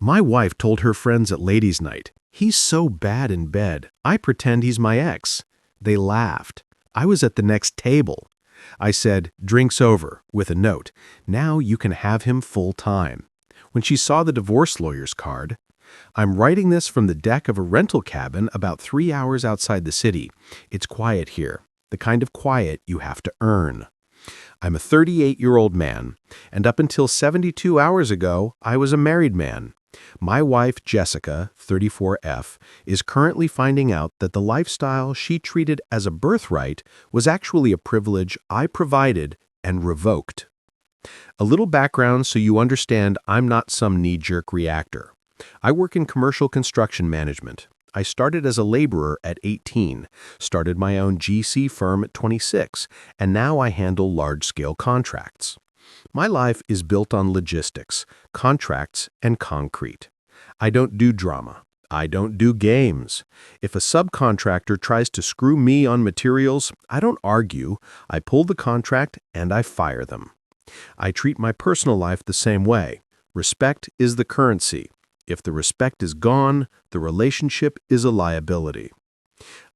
My wife told her friends at ladies' night, "He's so bad in bed, I pretend he's my ex." They laughed. I was at the next table. I said, "Drink's over," with a note. "Now you can have him full time." When she saw the divorce lawyer's card, "I'm writing this from the deck of a rental cabin about 3 hours outside the city. It's quiet here, the kind of quiet you have to earn. I'm a 38-year-old man, and up until 72 hours ago, I was a married man. My wife, Jessica, 34F, is currently finding out that the lifestyle she treated as a birthright was actually a privilege I provided and revoked." A little background so you understand I'm not some knee-jerk reactor. I work in commercial construction management. I started as a laborer at 18, started my own GC firm at 26, and now I handle large-scale contracts. My life is built on logistics, contracts, and concrete. I don't do drama. I don't do games. If a subcontractor tries to screw me on materials, I don't argue. I pull the contract and I fire them. I treat my personal life the same way. Respect is the currency. If the respect is gone, the relationship is a liability.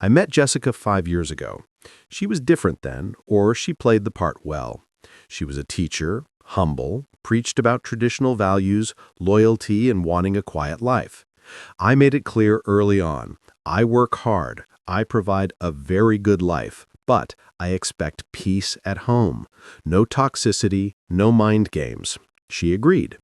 I met Jessica 5 years ago. She was different then, or she played the part well. She was a teacher, humble, preached about traditional values, loyalty, and wanting a quiet life. I made it clear early on, I work hard, I provide a very good life, but I expect peace at home. No toxicity, no mind games. She agreed.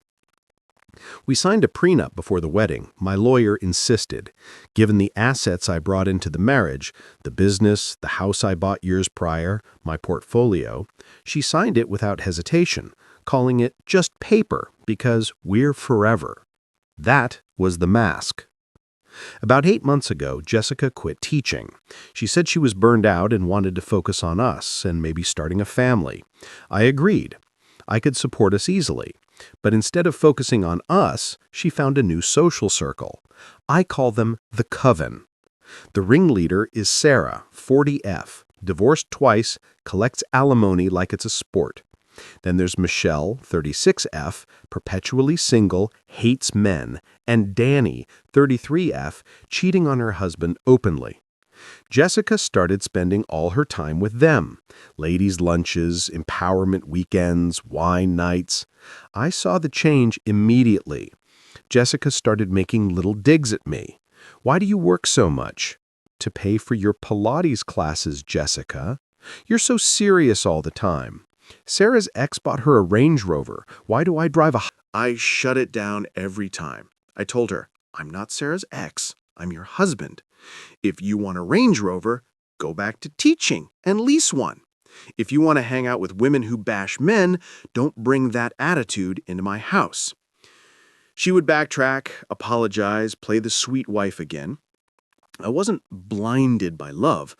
We signed a prenup before the wedding. My lawyer insisted. Given the assets I brought into the marriage, the business, the house I bought years prior, my portfolio, she signed it without hesitation, calling it just paper because we're forever. That was the mask. About 8 months ago, Jessica quit teaching. She said she was burned out and wanted to focus on us and maybe starting a family. I agreed. I could support us easily. But instead of focusing on us, she found a new social circle. I call them the Coven. The ringleader is Sarah, 40F, divorced twice, collects alimony like it's a sport. Then there's Michelle, 36F, perpetually single, hates men, and Danny, 33F, cheating on her husband openly. Jessica started spending all her time with them. Ladies' lunches, empowerment weekends, wine nights. I saw the change immediately. Jessica started making little digs at me. "Why do you work so much?" "To pay for your Pilates classes, Jessica. You're so serious all the time." "Sarah's ex bought her a Range Rover. Why do I drive a..." I shut it down every time. I told her, "I'm not Sarah's ex. I'm your husband. If you want a Range Rover, go back to teaching and lease one. If you want to hang out with women who bash men, don't bring that attitude into my house." She would backtrack, apologize, play the sweet wife again. I wasn't blinded by love.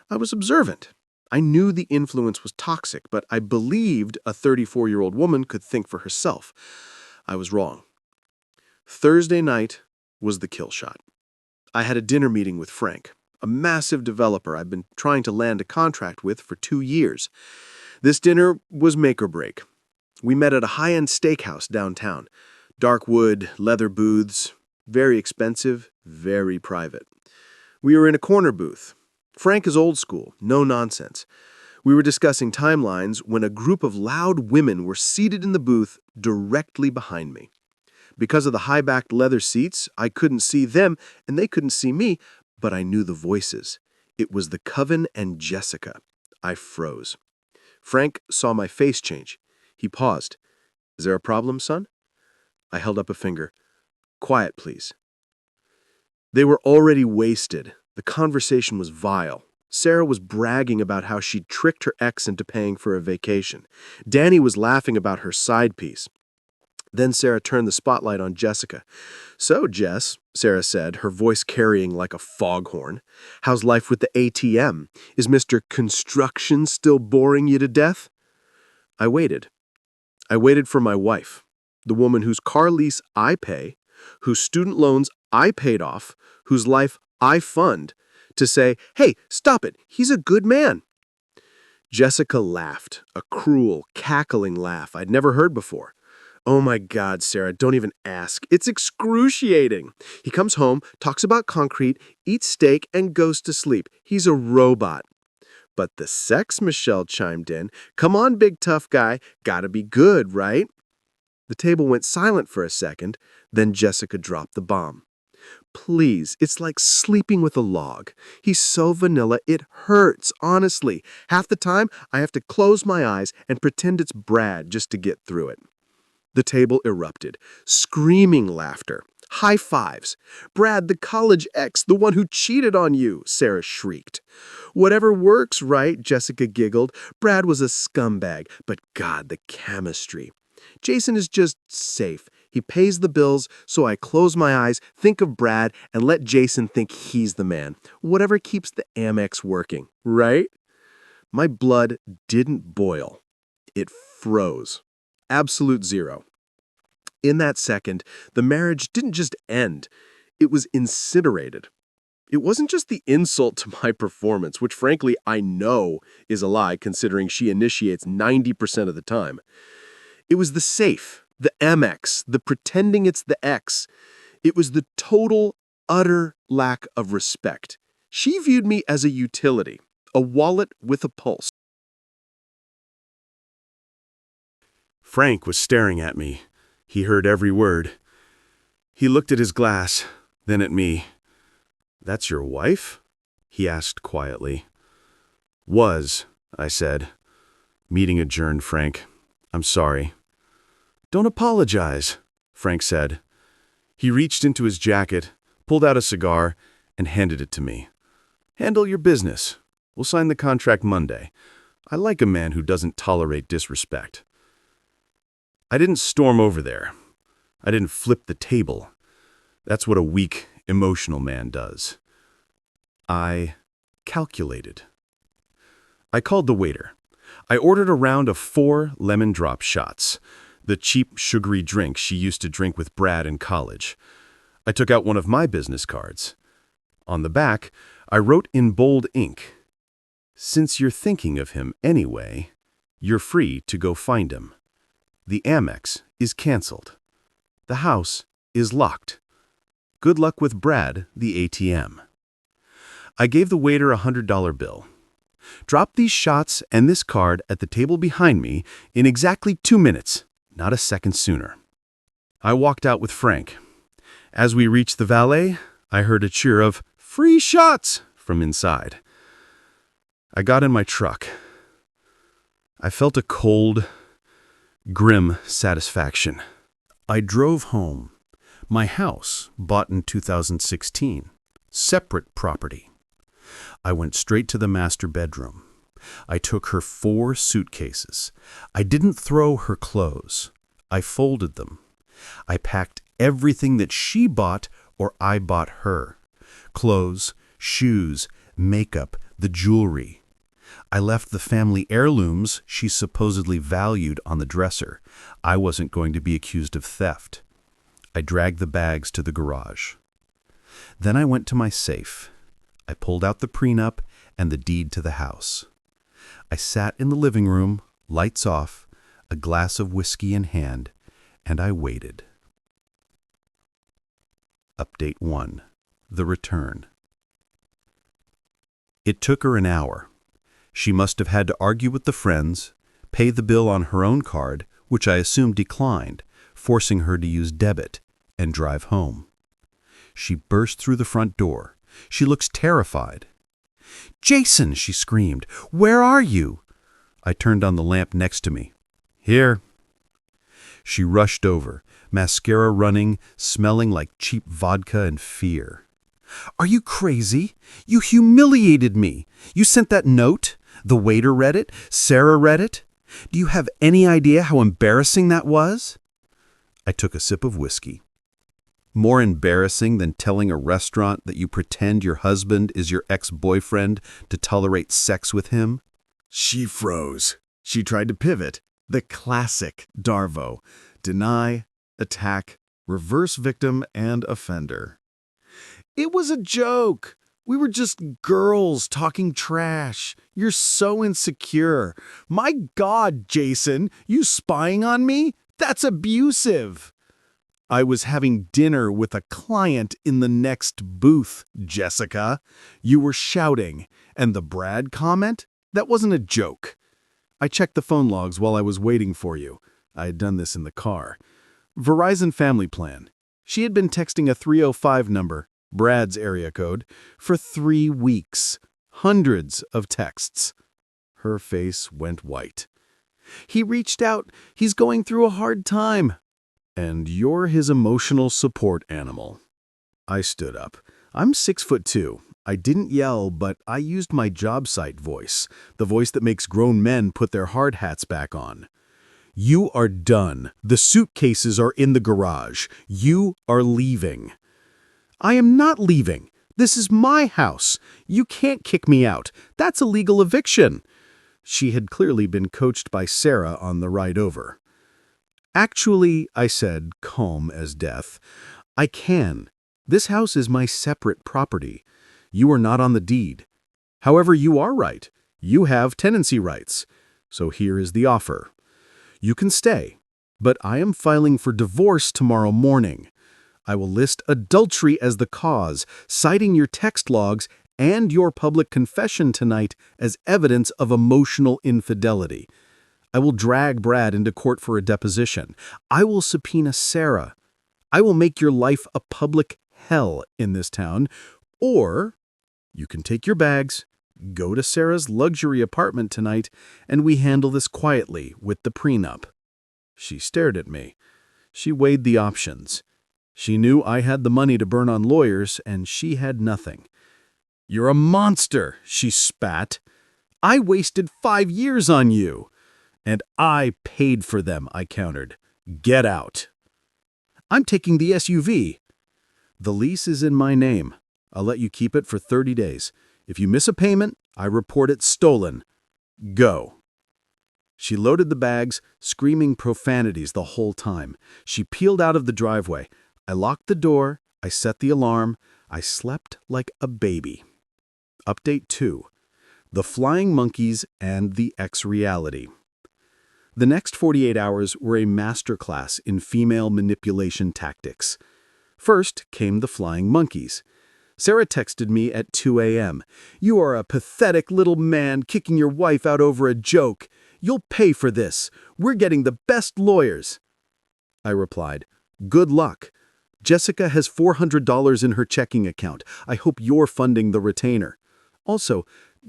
I was observant. I knew the influence was toxic, but I believed a 34-year-old woman could think for herself. I was wrong. Thursday night was the kill shot. I had a dinner meeting with Frank, a massive developer I've been trying to land a contract with for 2 years. This dinner was make or break. We met at a high-end steakhouse downtown. Dark wood, leather booths, very expensive, very private. We were in a corner booth. Frank is old school, no nonsense. We were discussing timelines when a group of loud women were seated in the booth directly behind me. Because of the high-backed leather seats, I couldn't see them and they couldn't see me, but I knew the voices. It was the Coven and Jessica. I froze. Frank saw my face change. He paused. "Is there a problem, son?" I held up a finger. "Quiet, please." They were already wasted. The conversation was vile. Sarah was bragging about how she'd tricked her ex into paying for a vacation. Danny was laughing about her side piece. Then Sarah turned the spotlight on Jessica. "So, Jess," Sarah said, her voice carrying like a foghorn, "how's life with the ATM? Is Mr. Construction still boring you to death?" I waited. I waited for my wife, the woman whose car lease I pay, whose student loans I paid off, whose life I fund, to say, "Hey, stop it, he's a good man." Jessica laughed, a cruel, cackling laugh I'd never heard before. Oh my God, Sarah, don't even ask. It's excruciating. He comes home, talks about concrete, eats steak, and goes to sleep. He's a robot. But the sex, Michelle chimed in. Come on, big tough guy. Gotta be good, right? The table went silent for a second. Then Jessica dropped the bomb. Please, it's like sleeping with a log. He's so vanilla, it hurts, honestly. Half the time, I have to close my eyes and pretend it's Brad just to get through it. The table erupted. Screaming laughter. High fives. Brad, the college ex, the one who cheated on you, Sarah shrieked. Whatever works, right? Jessica giggled. Brad was a scumbag, but God, the chemistry. Jason is just safe. He pays the bills, so I close my eyes, think of Brad, and let Jason think he's the man. Whatever keeps the Amex working, right? My blood didn't boil. It froze. Absolute zero. In that second, the marriage didn't just end, it was incinerated. It wasn't just the insult to my performance, which frankly I know is a lie considering she initiates 90% of the time. It was the safe, the Amex, the pretending it's the ex. It was the total, utter lack of respect. She viewed me as a utility, a wallet with a pulse. Frank was staring at me. He heard every word. He looked at his glass, then at me. "That's your wife?" he asked quietly. "Was," I said. "Meeting adjourned, Frank. I'm sorry." "Don't apologize," Frank said. He reached into his jacket, pulled out a cigar, and handed it to me. "Handle your business. We'll sign the contract Monday. I like a man who doesn't tolerate disrespect." I didn't storm over there. I didn't flip the table. That's what a weak, emotional man does. I calculated. I called the waiter. I ordered a round of 4 lemon drop shots, the cheap, sugary drink she used to drink with Brad in college. I took out one of my business cards. On the back, I wrote in bold ink, "Since you're thinking of him anyway, you're free to go find him. The Amex is canceled. The house is locked. Good luck with Brad, the ATM." I gave the waiter a $100 bill. "Drop these shots and this card at the table behind me in exactly 2 minutes, not a second sooner." I walked out with Frank. As we reached the valet, I heard a cheer of "free shots" from inside. I got in my truck. I felt a cold, grim satisfaction. I drove home. My house, bought in 2016. Separate property. I went straight to the master bedroom. I took her 4 suitcases. I didn't throw her clothes. I folded them. I packed everything that she bought or I bought her. Clothes, shoes, makeup, the jewelry. I left the family heirlooms she supposedly valued on the dresser. I wasn't going to be accused of theft. I dragged the bags to the garage. Then I went to my safe. I pulled out the prenup and the deed to the house. I sat in the living room, lights off, a glass of whiskey in hand, and I waited. Update 1. The return. It took her an hour. She must have had to argue with the friends, pay the bill on her own card, which I assumed declined, forcing her to use debit, and drive home. She burst through the front door. She looks terrified. "Jason," she screamed, "where are you?" I turned on the lamp next to me. "Here." She rushed over, mascara running, smelling like cheap vodka and fear. "Are you crazy? You humiliated me. You sent that note? The waiter read it? Sarah read it? Do you have any idea how embarrassing that was?" I took a sip of whiskey. More embarrassing than telling a restaurant that you pretend your husband is your ex-boyfriend to tolerate sex with him? She froze. She tried to pivot. The classic Darvo. Deny, attack, reverse victim, and offender. "It was a joke. We were just girls talking trash. You're so insecure. My God, Jason, you spying on me? That's abusive. I was having dinner with a client in the next booth, Jessica. You were shouting, and the Brad comment? That wasn't a joke. I checked the phone logs while I was waiting for you. I had done this in the car. Verizon Family Plan. She had been texting a 305 number, Brad's area code, for 3 weeks. Hundreds of texts. Her face went white. He reached out. He's going through a hard time. And you're his emotional support animal. I stood up. I'm 6'2". I didn't yell, but I used my job site voice, the voice that makes grown men put their hard hats back on. You are done. The suitcases are in the garage. You are leaving. I am not leaving. This is my house. You can't kick me out. That's a legal eviction. She had clearly been coached by Sarah on the ride over. Actually, I said, calm as death, I can. This house is my separate property. You are not on the deed. However, you are right. You have tenancy rights. So here is the offer. You can stay, but I am filing for divorce tomorrow morning. I will list adultery as the cause, citing your text logs and your public confession tonight as evidence of emotional infidelity. I will drag Brad into court for a deposition. I will subpoena Sarah. I will make your life a public hell in this town. Or you can take your bags, go to Sarah's luxury apartment tonight, and we handle this quietly with the prenup. She stared at me. She weighed the options. She knew I had the money to burn on lawyers, and she had nothing. You're a monster, she spat. I wasted 5 years on you. And I paid for them, I countered. Get out. I'm taking the SUV. The lease is in my name. I'll let you keep it for 30 days. If you miss a payment, I report it stolen. Go. She loaded the bags, screaming profanities the whole time. She peeled out of the driveway. I locked the door. I set the alarm. I slept like a baby. Update 2. The Flying Monkeys and the X-Reality. The next 48 hours were a masterclass in female manipulation tactics. First came the Flying Monkeys. Sarah texted me at 2 a.m. You are a pathetic little man kicking your wife out over a joke. You'll pay for this. We're getting the best lawyers. I replied, good luck. Jessica has $400 in her checking account. I hope you're funding the retainer. Also,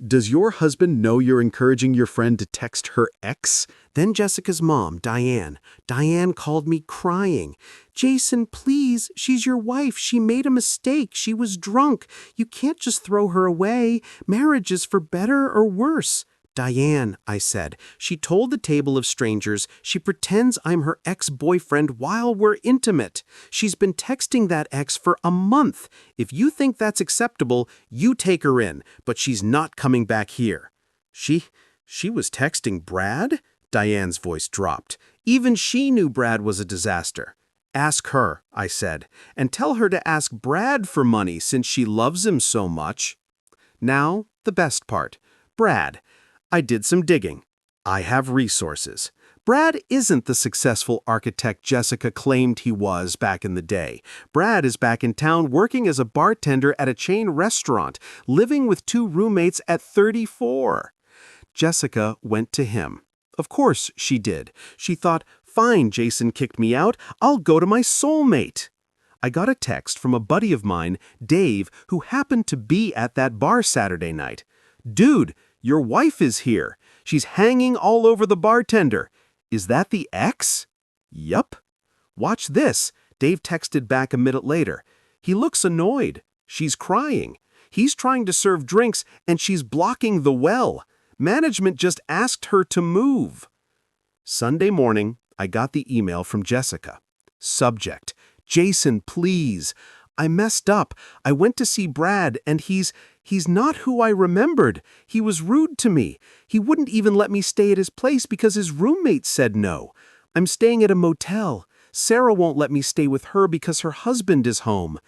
does your husband know you're encouraging your friend to text her ex? Then Jessica's mom, Diane. Diane called me crying. Jason, please, she's your wife. She made a mistake. She was drunk. You can't just throw her away. Marriage is for better or worse. Diane, I said. She told the table of strangers she pretends I'm her ex-boyfriend while we're intimate. She's been texting that ex for a month. If you think that's acceptable, you take her in, but she's not coming back here. She was texting Brad? Diane's voice dropped. Even she knew Brad was a disaster. Ask her, I said, and tell her to ask Brad for money since she loves him so much. Now, the best part. Brad. I did some digging. I have resources. Brad isn't the successful architect Jessica claimed he was back in the day. Brad is back in town working as a bartender at a chain restaurant, living with 2 roommates at 34. Jessica went to him. Of course she did. She thought, fine, Jason kicked me out. I'll go to my soulmate. I got a text from a buddy of mine, Dave, who happened to be at that bar Saturday night. Dude, your wife is here. She's hanging all over the bartender. Is that the ex? Yup. Watch this. Dave texted back a minute later. He looks annoyed. She's crying. He's trying to serve drinks and she's blocking the well. Management just asked her to move. Sunday morning, I got the email from Jessica. Subject: Jason, please. I messed up. I went to see Brad and he's not who I remembered. He was rude to me. He wouldn't even let me stay at his place because his roommate said no. I'm staying at a motel. Sarah won't let me stay with her because her husband is home.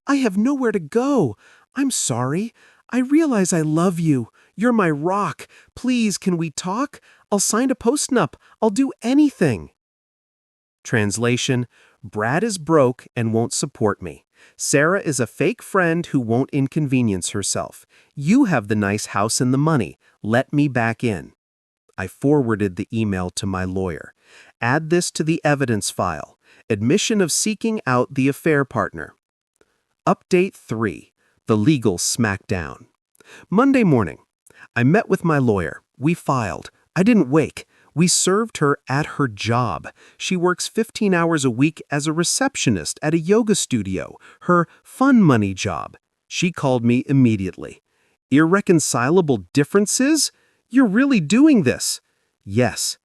I have nowhere to go. I'm sorry. I realize I love you. You're my rock. Please, can we talk? I'll sign a post-nup. I'll do anything. Translation: Brad is broke and won't support me. Sarah is a fake friend who won't inconvenience herself. You have the nice house and the money. Let me back in. I forwarded the email to my lawyer. Add this to the evidence file. Admission of seeking out the affair partner. Update 3. The legal smackdown. Monday morning. I met with my lawyer. We filed. I didn't wake. We served her at her job. She works 15 hours a week as a receptionist at a yoga studio, her fun money job. She called me immediately. Irreconcilable differences? You're really doing this? Yes.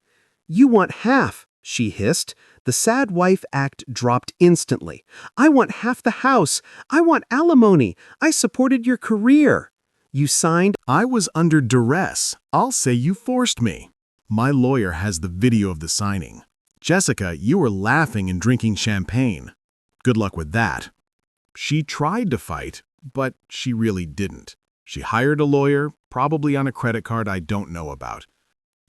You want half, she hissed. The sad wife act dropped instantly. I want half the house. I want alimony. I supported your career. You signed. I was under duress. I'll say you forced me. My lawyer has the video of the signing. Jessica, you were laughing and drinking champagne. Good luck with that. She tried to fight, but she really didn't. She hired a lawyer, probably on a credit card I don't know about.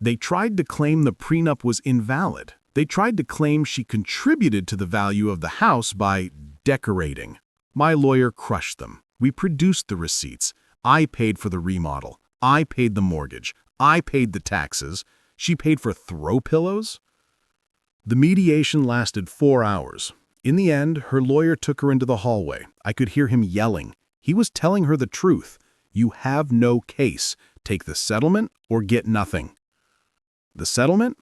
They tried to claim the prenup was invalid. They tried to claim she contributed to the value of the house by decorating. My lawyer crushed them. We produced the receipts. I paid for the remodel. I paid the mortgage. I paid the taxes. She paid for throw pillows? The mediation lasted 4 hours. In the end, her lawyer took her into the hallway. I could hear him yelling. He was telling her the truth. You have no case. Take the settlement or get nothing. The settlement?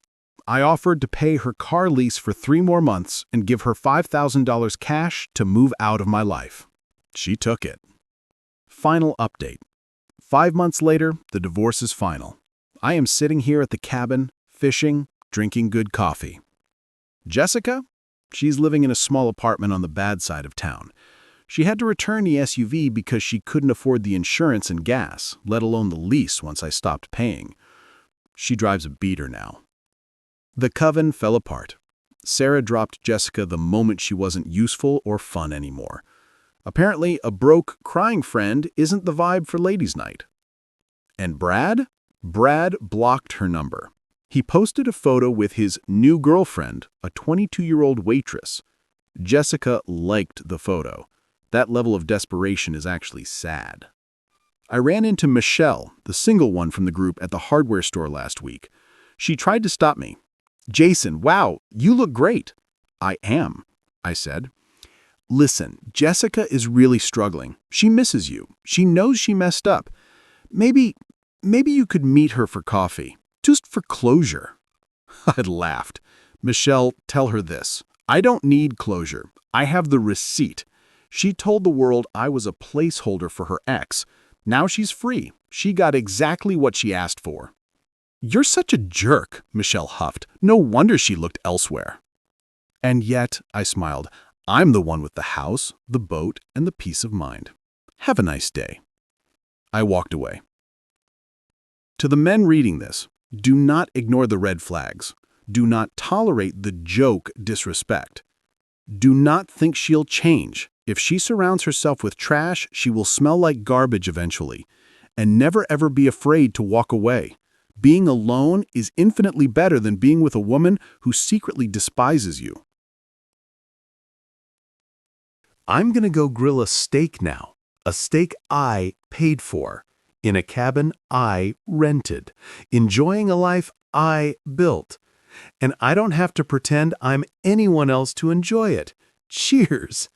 I offered to pay her car lease for 3 more months and give her $5,000 cash to move out of my life. She took it. Final update. 5 months later, the divorce is final. I am sitting here at the cabin, fishing, drinking good coffee. Jessica? She's living in a small apartment on the bad side of town. She had to return the SUV because she couldn't afford the insurance and gas, let alone the lease once I stopped paying. She drives a beater now. The coven fell apart. Sarah dropped Jessica the moment she wasn't useful or fun anymore. Apparently, a broke, crying friend isn't the vibe for ladies' night. And Brad? Brad blocked her number. He posted a photo with his new girlfriend, a 22-year-old waitress. Jessica liked the photo. That level of desperation is actually sad. I ran into Michelle, the single one from the group, at the hardware store last week. She tried to stop me. "Jason, wow, you look great." "I am," I said. "Listen, Jessica is really struggling. She misses you. She knows she messed up. Maybe you could meet her for coffee, just for closure." I laughed. "Michelle, tell her this. I don't need closure. I have the receipt. She told the world I was a placeholder for her ex. Now she's free. She got exactly what she asked for." "You're such a jerk," Michelle huffed. "No wonder she looked elsewhere." "And yet," I smiled, "I'm the one with the house, the boat, and the peace of mind. Have a nice day." I walked away. To the men reading this, do not ignore the red flags. Do not tolerate the joke disrespect. Do not think she'll change. If she surrounds herself with trash, she will smell like garbage eventually. And never ever be afraid to walk away. Being alone is infinitely better than being with a woman who secretly despises you. I'm gonna go grill a steak now. A steak I paid for. In a cabin I rented. Enjoying a life I built. And I don't have to pretend I'm anyone else to enjoy it. Cheers!